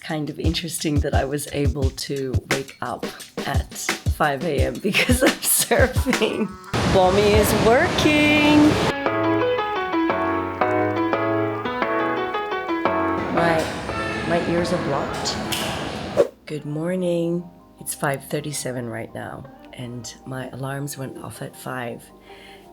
kind of interesting that I was able to wake up at 5 a.m. because of surfing. Bommie is working! My ears are blocked. Good morning. It's 5:37 right now and my alarms went off at 5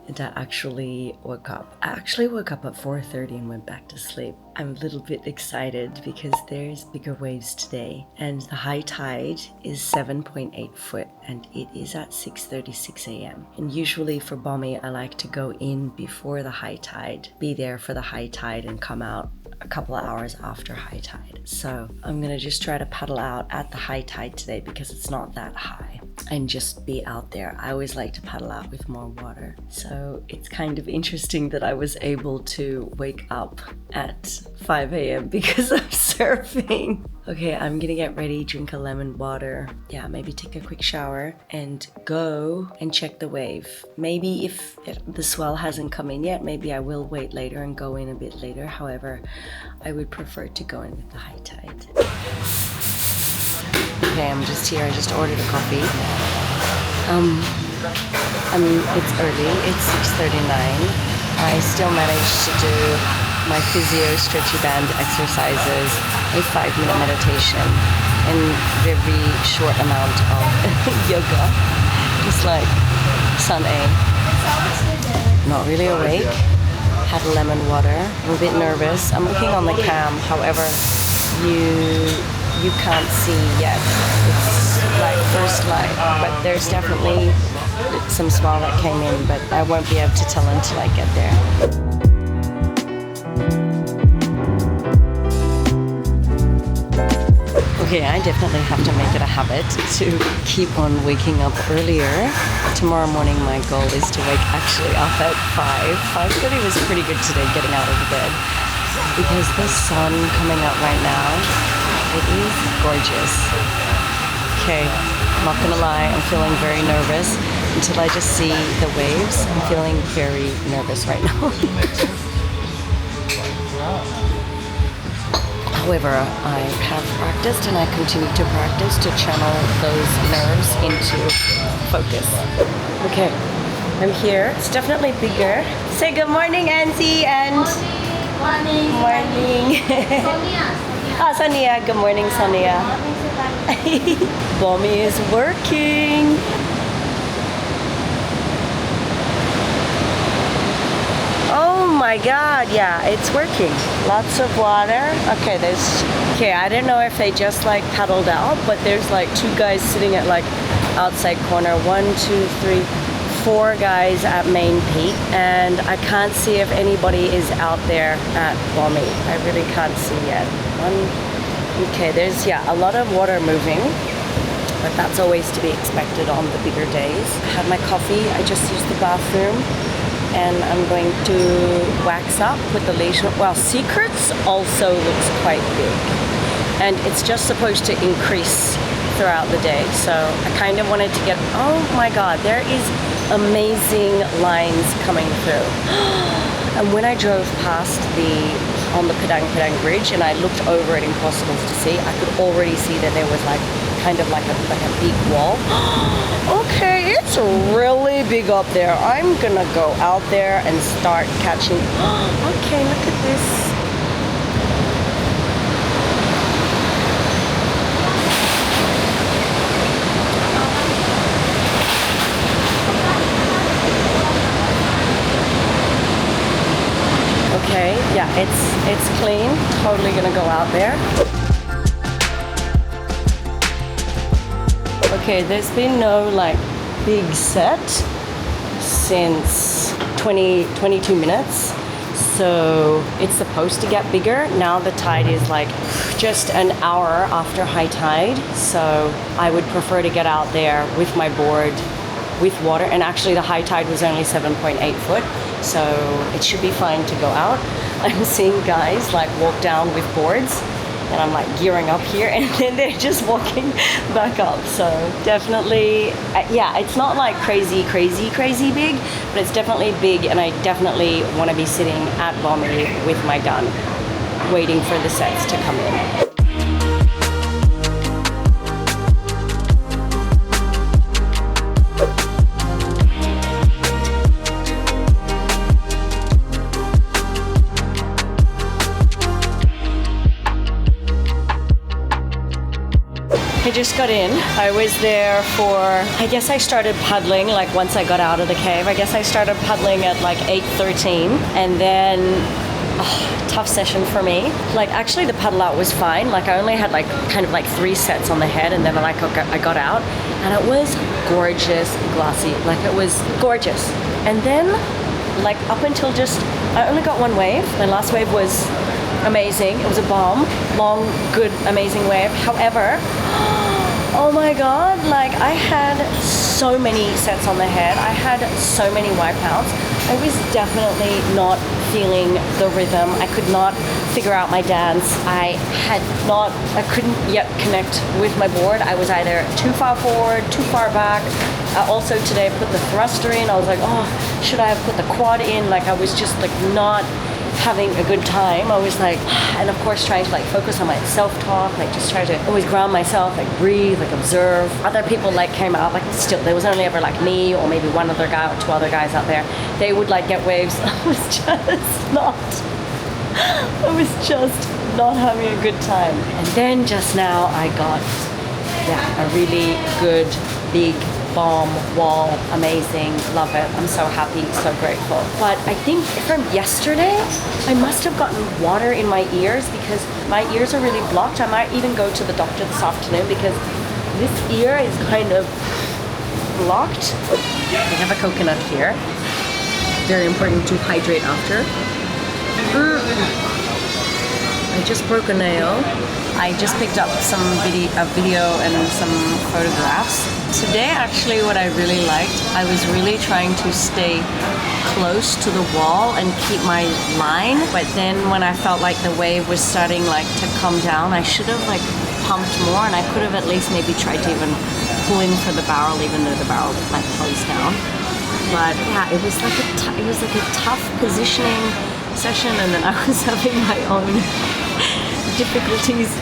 and I actually woke up. I actually woke up at 4:30 and went back to sleep. I'm a little bit excited because there's bigger waves today and the high tide is 7.8 foot and it is at 6:36 a.m. And usually for Bommie, I like to go in before the high tide, be there for the high tide and come out a couple of hours after high tide. So I'm gonna just try to paddle out at the high tide today because it's not that high and just be out there. I always like to paddle out with more water. So it's kind of interesting that I was able to wake up at 5 a.m. because of surfing. Okay, I'm gonna get ready, drink a lemon water. Yeah, maybe take a quick shower and go and check the wave. Maybe if the swell hasn't come in yet, maybe I will wait later and go in a bit later. However, I would prefer to go in with the high tide. Okay, I'm just here. I just ordered a coffee. It's early. It's 6:39. I still managed to do my physio stretchy band exercises, a 5-minute meditation, and very short amount of yoga, just like Sun A. Not really awake. Had lemon water. I'm a bit nervous. I'm looking on the cam. However, you can't see yet. It's like first light, but there's definitely some swell that came in, but I won't be able to tell until I get there. Okay, I definitely have to make it a habit to keep on waking up earlier. Tomorrow morning my goal is to wake actually up at 5. 5:30 was pretty good today getting out of the bed because the sun coming up right now, it is gorgeous. Okay, I'm not gonna lie, I'm feeling very nervous until I just see the waves. I'm feeling very nervous right now. However, I have practiced and I continue to practice to channel those nerves into focus. Okay, I'm here. It's definitely bigger. Say good morning, Anzi, and Morning. morning. Sonia. Ah, Sonia. Good morning, Sonia. Bommie is working. Oh my god, yeah, it's working. Lots of water. Okay, I don't know if they just like paddled out, but there's like 2 guys sitting at like outside corner. 1, 2, 3, 4 guys at main peak, and I can't see if anybody is out there at Bommie. I really can't see yet. Okay, there's a lot of water moving, but that's always to be expected on the bigger days. I had my coffee, I just used the bathroom, and I'm going to wax up with the leash. Well, Secrets also looks quite big, and it's just supposed to increase throughout the day. So I kind of wanted to get, oh my god, there is amazing lines coming through. And when I drove past on the Padang Bridge and I looked over at Impossibles to see, I could already see that there was like kind of like a big wall. Okay, it's really big up there. I'm gonna go out there and start catching. Okay, look at this. Okay, yeah, it's clean. Totally gonna go out there. Okay, there's been no like big set since 22 minutes. So it's supposed to get bigger. Now the tide is like just an hour after high tide. So I would prefer to get out there with my board with water. And actually the high tide was only 7.8 foot. So it should be fine to go out. I'm seeing guys like walk down with boards and I'm like gearing up here and then they're just walking back up. So definitely, yeah, it's not like crazy big, but it's definitely big, and I definitely want to be sitting at Bommie with my gun, waiting for the sets to come in. I just got in. I was there for, I guess I started paddling like once I got out of the cave. I guess I started paddling at like 8:13 and then tough session for me. Like actually the paddle out was fine. Like I only had like kind of like 3 sets on the head and then like I got out and it was gorgeous, glassy. Like it was gorgeous. And then like up until just, I only got 1 wave. My last wave was amazing. It was a bomb, long, good, amazing wave. However, oh my God, like I had so many sets on the head. I had so many wipeouts. I was definitely not feeling the rhythm. I could not figure out my dance. I couldn't yet connect with my board. I was either too far forward, too far back. Also today I put the thruster in. I was like, oh, should I have put the quad in? Like I was just like not having a good time. I was like, and of course trying to like focus on my self-talk, like just try to always ground myself, like breathe, like observe. Other people like came out, like still, there was only ever like me or maybe one other guy or 2 other guys out there. They would like get waves. I was just not having a good time. And then just now I got, a really good, big bomb wall, amazing, love it. I'm so happy, so grateful. But I think from yesterday, I must have gotten water in my ears because my ears are really blocked. I might even go to the doctor this afternoon because this ear is kind of blocked. I have a coconut here. Very important to hydrate after. I just broke a nail. I just picked up some video and some photographs. Today, actually, what I really liked, I was really trying to stay close to the wall and keep my line. But then when I felt like the wave was starting like to come down, I should have like pumped more, and I could have at least maybe tried to even pull in for the barrel, even though the barrel like closed down. But yeah, it was like a tough positioning session, and then I was having my own difficulties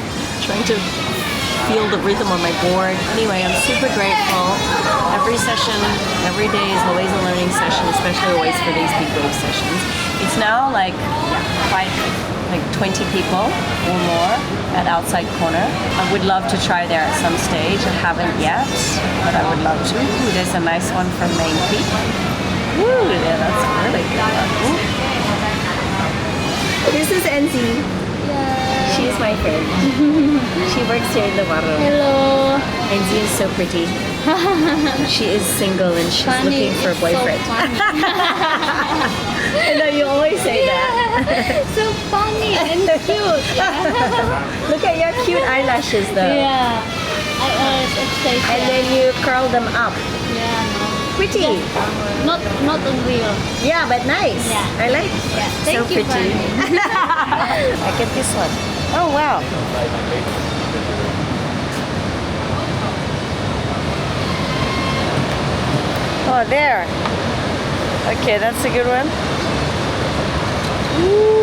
trying to feel the rhythm on my board. Anyway, I'm super grateful. Every session, every day is always a learning session, especially always for these big wave sessions. It's now like quite like 20 people or more at outside corner. I would love to try there at some stage. I haven't yet, but I would love to. Ooh, there's a nice one from Main Peak. Ooh, yeah, that's really good. Ooh. This is Enzi. She's my friend. She works here in the water. Hello. Enzi is so pretty. She is single and she's looking for a boyfriend. So funny. I know you always say that. So funny and cute. Yeah. Look at your cute eyelashes though. Yeah. And then you curl them up. Yeah. Pretty. Yeah. Not unreal. Yeah, but nice. Yeah. I like. Yeah. So Thank you, pretty. Bommie. I get this one. Oh wow. Oh, there. Okay, that's a good one. Ooh.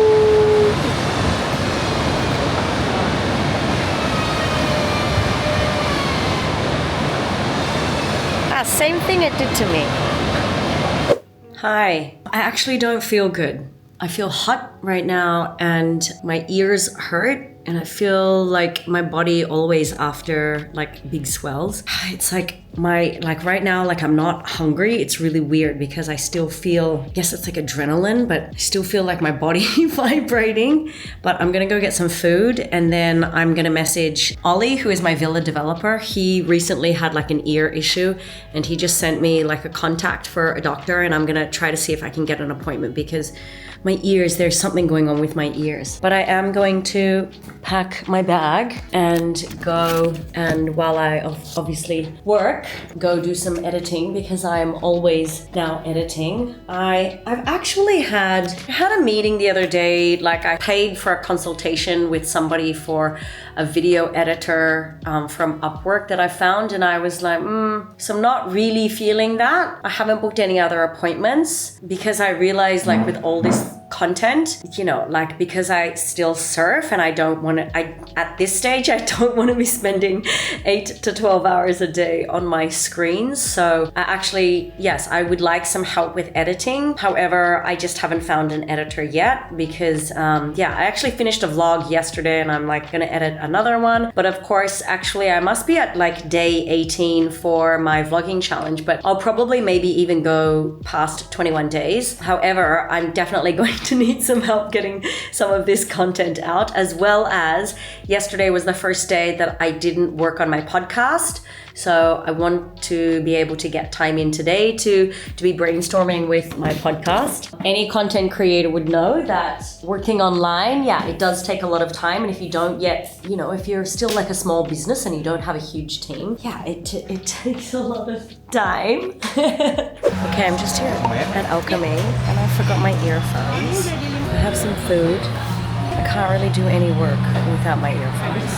Same thing it did to me. Hi. I actually don't feel good. I feel hot right now and my ears hurt and I feel like my body always after like big swells. It's like right now, like I'm not hungry. It's really weird because I still feel, I guess it's like adrenaline, but I still feel like my body vibrating. But I'm gonna go get some food and then I'm gonna message Ollie, who is my villa developer. He recently had like an ear issue and he just sent me like a contact for a doctor and I'm gonna try to see if I can get an appointment because my ears, there's something going on with my ears. But I am going to pack my bag and go, and while I obviously work, go do some editing because I'm always now editing. I've actually had a meeting the other day, like I paid for a consultation with somebody for a video editor from Upwork that I found, and I was like, so I'm not really feeling that. I haven't booked any other appointments because I realized like with all this content, you know, like because I still surf and I don't want to, at this stage, I don't want to be spending 8 to 12 hours a day on my screens. So yes, I would like some help with editing. However, I just haven't found an editor yet because, I actually finished a vlog yesterday and I'm like going to edit another one. But of course, actually, I must be at like day 18 for my vlogging challenge, but I'll probably maybe even go past 21 days. However, I'm definitely going to need some help getting some of this content out, as well as yesterday was the first day that I didn't work on my podcast. So I want to be able to get time in today to be brainstorming with my podcast. Any content creator would know that working online, it does take a lot of time. And if you don't yet, you know, if you're still like a small business and you don't have a huge team, it takes a lot of time. Okay, I'm just here at Alchemy and I forgot my earphones. I have some food. I can't really do any work without my earphones.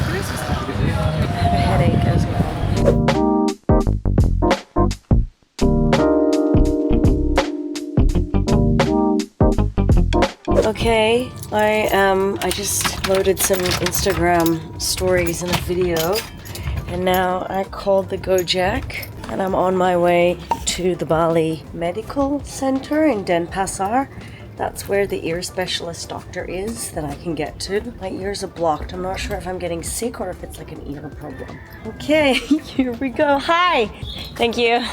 I have a headache as well. Okay, I just loaded some Instagram stories and a video, and now I called the Gojek and I'm on my way to the Bali Medical Center in Denpasar. That's where the ear specialist doctor is that I can get to. My ears are blocked. I'm not sure if I'm getting sick or if it's like an ear problem. Okay, here we go. Hi! Thank you.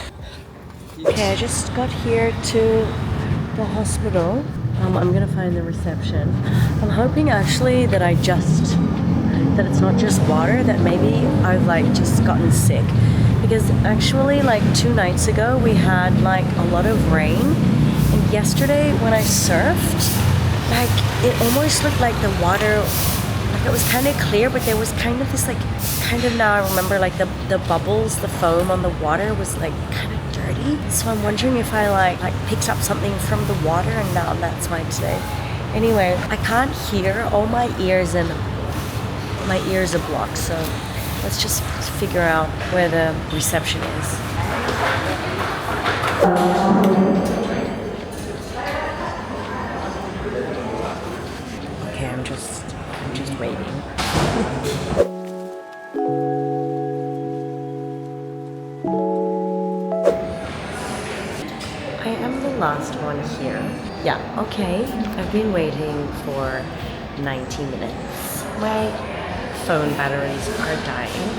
Okay, I just got here to the hospital. I'm gonna find the reception. I'm hoping actually that that it's not just water, that maybe I've like just gotten sick. Because actually like 2 nights ago we had like a lot of rain. And yesterday when I surfed, like it almost looked like the water, like it was kind of clear, but there was kind of this like, now I remember like the bubbles, the foam on the water was like kind of dirty. So I'm wondering if I like picked up something from the water and now that's why today. Anyway, I can't hear, all my ears are blocked. So let's just figure out where the reception is. I'm just waiting. I am the last one here. Yeah, okay. I've been waiting for 90 minutes. My phone batteries are dying.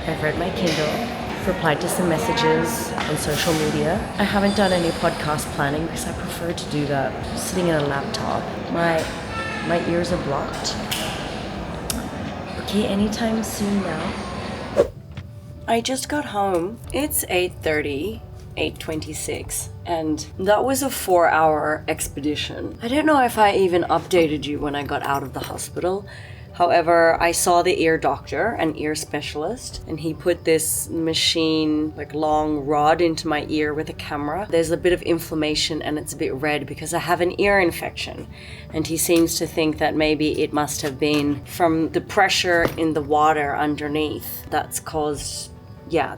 I've read my Kindle, replied to some messages on social media. I haven't done any podcast planning because I prefer to do that sitting at a laptop. My ears are blocked. Okay, anytime soon now. I just got home. It's 8:30, 8:26, and that was a 4-hour expedition. I don't know if I even updated you when I got out of the hospital. However, I saw the ear doctor, an ear specialist, and he put this machine, like long rod into my ear with a camera. There's a bit of inflammation and it's a bit red because I have an ear infection. And he seems to think that maybe it must have been from the pressure in the water underneath that's caused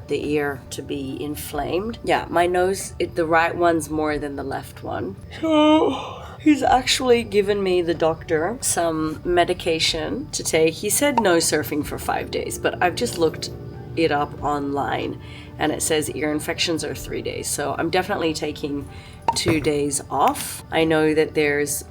the ear to be inflamed. My nose, the right one's more than the left one. So he's actually given me, the doctor, some medication to take. He said no surfing for 5 days, but I've just looked it up online and it says ear infections are 3 days. So I'm definitely taking 2 days off. I know that there's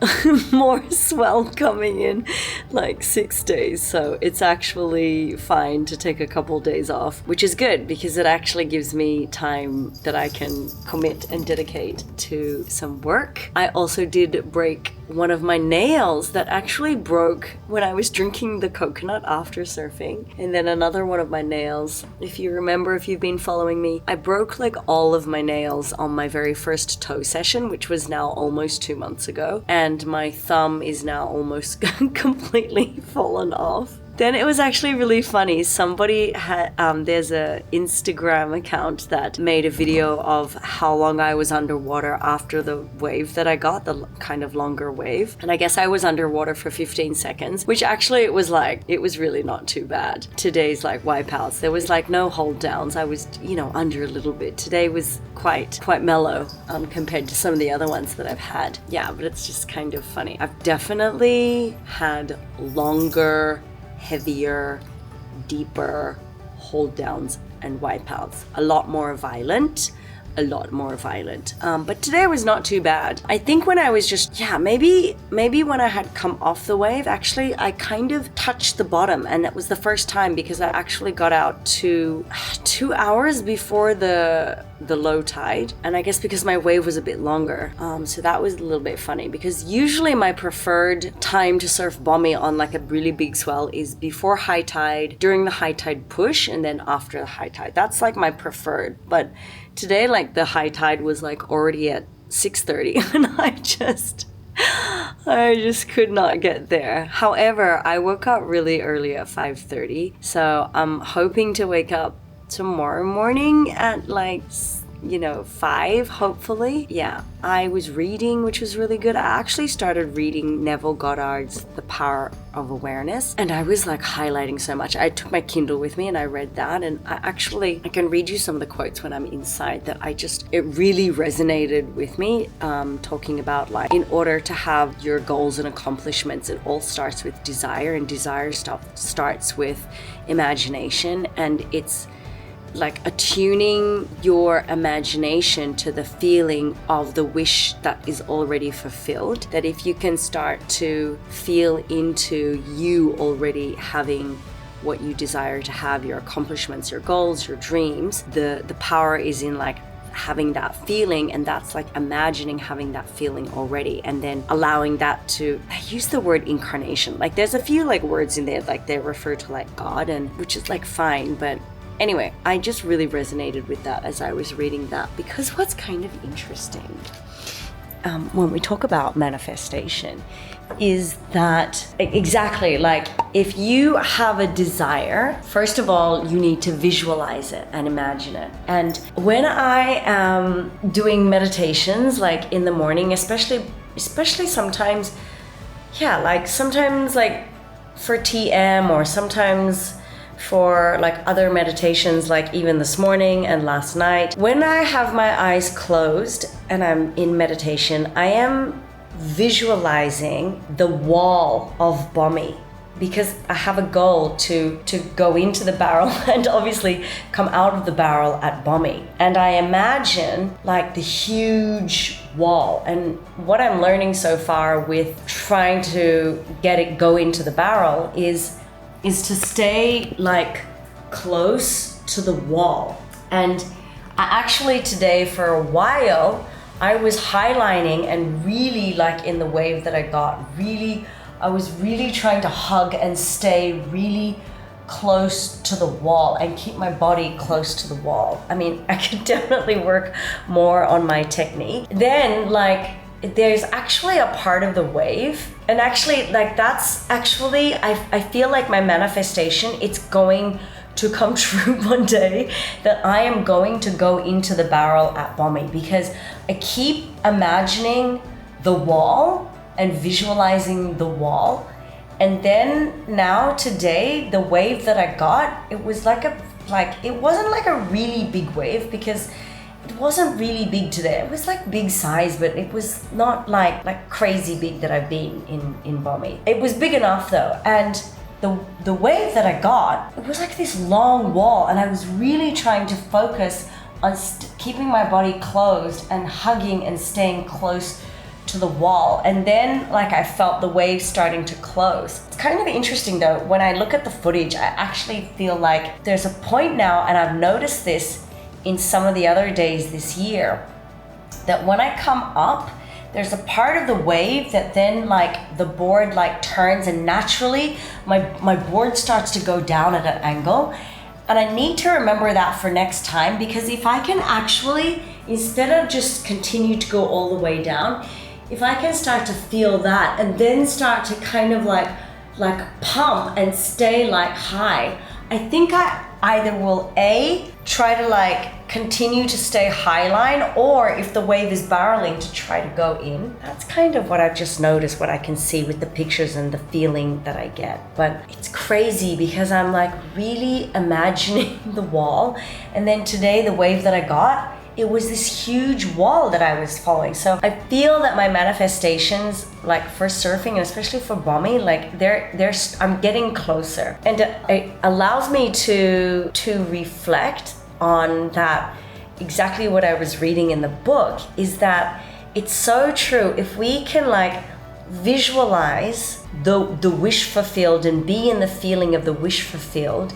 more SWELL coming in like 6 days. So it's actually fine to take a couple days off, which is good because it actually gives me time that I can commit and dedicate to some work. I also did break one of my nails that actually broke when I was drinking the coconut after surfing. And then another one of my nails, if you remember, if you've been following me, I broke like all of my nails on my very first toe session, which was now almost 2 months ago. And my thumb is now almost completely fallen off. Then it was actually really funny. Somebody had, there's a Instagram account that made a video of how long I was underwater after the wave that I got, the kind of longer wave. And I guess I was underwater for 15 seconds, which actually it was really not too bad. Today's like wipeouts, there was like no hold downs. I was, under a little bit. Today was quite mellow compared to some of the other ones that I've had. Yeah, but it's just kind of funny. I've definitely had longer, heavier, deeper hold downs and wipeouts. A lot more violent. But today was not too bad. I think when I was just, maybe when I had come off the wave, actually, I kind of touched the bottom, and it was the first time because I actually got out to 2 hours before the low tide, and I guess because my wave was a bit longer. So that was a little bit funny because usually my preferred time to surf Bommie on like a really big swell is before high tide, during the high tide push, and then after the high tide. That's like my preferred. But today, like the high tide was like already at 6:30 and I just could not get there. However, I woke up really early at 5:30. So I'm hoping to wake up tomorrow morning at like 5, hopefully. Yeah, I was reading, which was really good. I actually started reading Neville Goddard's The Power of Awareness, and I was like highlighting so much. I took my Kindle with me and I read that, and I can read you some of the quotes when I'm inside that it really resonated with me, talking about like, in order to have your goals and accomplishments, it all starts with desire, and desire starts with imagination, and it's like attuning your imagination to the feeling of the wish that is already fulfilled. That if you can start to feel into you already having what you desire to have, your accomplishments, your goals, your dreams, the power is in like having that feeling, and that's like imagining having that feeling already, and then allowing that to, I use the word incarnation, like there's a few like words in there like they refer to like God, and which is like fine, but anyway, I just really resonated with that as I was reading that, because what's kind of interesting when we talk about manifestation is that exactly like if you have a desire, first of all, you need to visualize it and imagine it. And when I am doing meditations, like in the morning, especially sometimes, sometimes like for TM, or sometimes for like other meditations, like even this morning and last night, when I have my eyes closed and I'm in meditation, I am visualizing the wall of Bommie, because I have a goal to go into the barrel and obviously come out of the barrel at Bommie. And I imagine like the huge wall. And what I'm learning so far with trying to go into the barrel is to stay like close to the wall. And I actually today for a while, I was highlighting and really like in the wave that I got, I was really trying to hug and stay really close to the wall and keep my body close to the wall. I mean, I could definitely work more on my technique. Then like there's actually a part of the wave, and actually like that's actually I feel like my manifestation, it's going to come true one day, that I am going to go into the barrel at Bommie, because I keep imagining the wall and visualizing the wall. And then now today, the wave that I got, it was it wasn't like a really big wave, because it wasn't really big today. It was like big size, but it was not like crazy big that I've been in Bommie. It was big enough though. And the wave that I got, it was like this long wall, and I was really trying to focus on keeping my body closed and hugging and staying close to the wall. And then like I felt the wave starting to close. It's kind of interesting though, when I look at the footage, I actually feel like there's a point now, and I've noticed this in some of the other days this year, that when I come up, there's a part of the wave that then like the board like turns, and naturally my board starts to go down at an angle. And I need to remember that for next time, because if I can actually, instead of just continue to go all the way down, if I can start to feel that and then start to kind of like like pump and stay like high, I think I either will try to like continue to stay high line, or if the wave is barreling, to try to go in. That's kind of what I've just noticed, what I can see with the pictures and the feeling that I get. But it's crazy because I'm like really imagining the wall, and then today the wave that I got, it was this huge wall that I was following. So I feel that my manifestations, like for surfing and especially for Bommie, like I'm getting closer, and it allows me to reflect on that. Exactly what I was reading in the book is that it's so true. If we can like visualize the wish fulfilled and be in the feeling of the wish fulfilled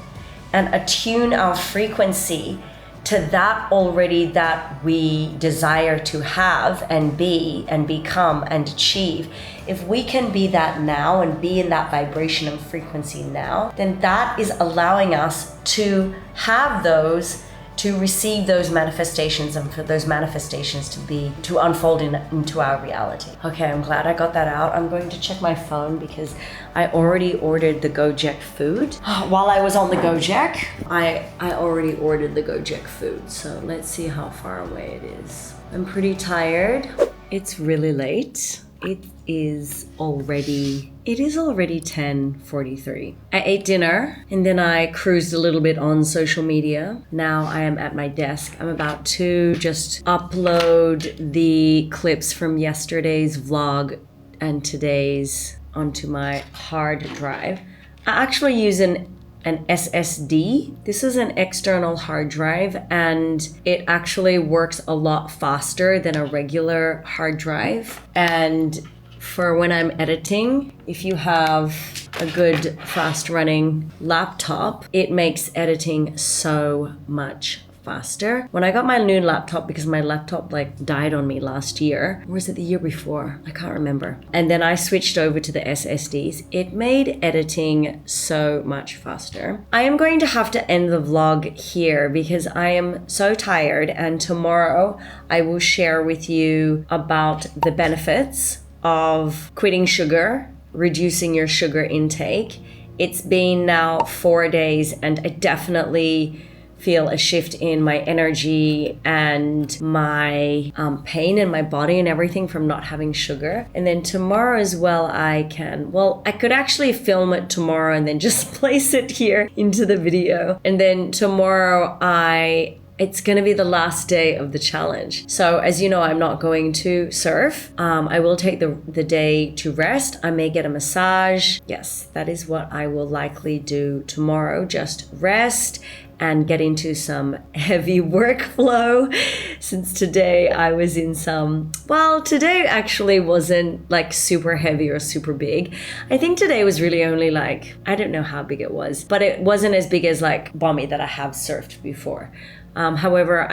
and attune our frequency to that already that we desire to have and be and become and achieve, if we can be that now and be in that vibration and frequency now, then that is allowing us to have those, to receive those manifestations, and for those manifestations to unfold into our reality. Okay, I'm glad I got that out. I'm going to check my phone because I already ordered the Gojek food. While I was on the Gojek, I already ordered the Gojek food. So let's see how far away it is. I'm pretty tired. It's really late. It is already 10:43. I ate dinner and then I cruised a little bit on social media. Now I am at my desk. I'm about to just upload the clips from yesterday's vlog and today's onto my hard drive. I actually use an SSD. This is an external hard drive, and it actually works a lot faster than a regular hard drive. And for when I'm editing, if you have a good fast running laptop, it makes editing so much faster. When I got my new laptop, because my laptop like died on me last year, or was it the year before? I can't remember. And then I switched over to the SSDs. It made editing so much faster. I am going to have to end the vlog here because I am so tired, and tomorrow I will share with you about the benefits of quitting sugar, reducing your sugar intake. It's been now 4 days and I definitely feel a shift in my energy and my pain in my body and everything from not having sugar. And then tomorrow as well, I could actually film it tomorrow and then just place it here into the video. And then tomorrow it's gonna be the last day of the challenge. So as you know, I'm not going to surf. I will take the day to rest. I may get a massage. Yes, that is what I will likely do tomorrow. Just rest and get into some heavy workflow, since today I was in today actually wasn't like super heavy or super big. I think today was really only like, I don't know how big it was, but it wasn't as big as like Bommie that I have surfed before. However,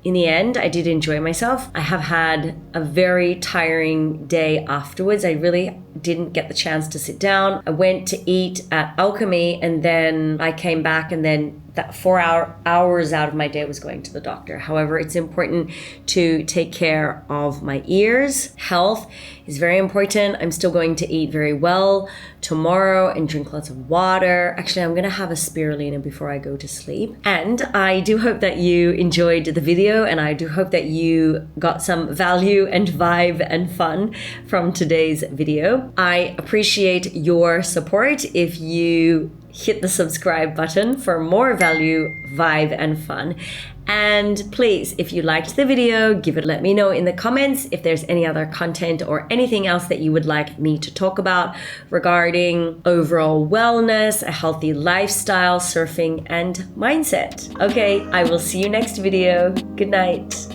in the end, I did enjoy myself. I have had a very tiring day afterwards. I really didn't get the chance to sit down. I went to eat at Alchemy, and then I came back, and then that 4 hours out of my day was going to the doctor. However, it's important to take care of my ears. Health is very important. I'm still going to eat very well tomorrow and drink lots of water. Actually, I'm gonna have a spirulina before I go to sleep. And I do hope that you enjoyed the video, and I do hope that you got some value and vibe and fun from today's video. I appreciate your support. If you hit the subscribe button for more value, vibe, and fun. And please, if you liked the video, let me know in the comments if there's any other content or anything else that you would like me to talk about regarding overall wellness, a healthy lifestyle, surfing, and mindset. Okay, I will see you next video. Good night.